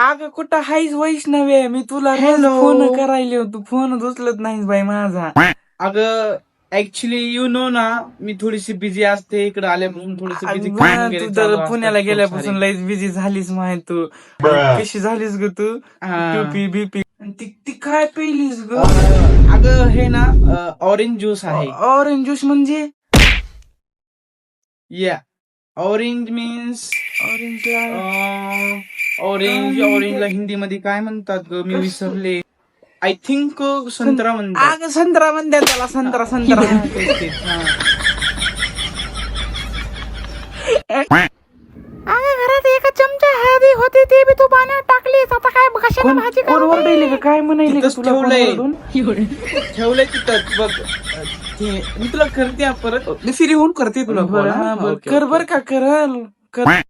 अगं कुठं हायच वैष्णवी, मी तुला रोज Hello. फोन करायले होतो, फोन उचलत नाहीस बाई माझा. अगं ऍक्च्युली यू नो ना, मी थोडीशी बिझी असते इकडे आल्यापासून, थोडीशी बिझी तू तर पुण्याला गेल्यापासून लईच बिझी झालीस माहित तू. कशी झालीस ग तू? टोपी बीपी ती काय पिलीस ग? अगं हे ना ऑरेंज ज्यूस आहे. ऑरेंज ज्यूस म्हणजे? या ऑरेंज मीन्स ऑरेंजला हिंदीमध्ये काय म्हणतात ग, मी विसरले. आय थिंक संत्रा म्हणतात. अगं संत्रा म्हणतात त्याला, संत्रा. अगं घरात एका चमचा हळदी होती, ते बी तू पाण्यात टाकलीस. आता काय कशाने भाजी कोण ओरडले का काय म्हणायले का तिथंच तुला? कोण ठेवलंय. ओरडून? ठेवलंय तिथं बघ. मी तुला करते परत, मी फ्री होऊन करते तुला call, बरं, हा? हा, बरं. ओके, कर ओके. बर का, कर.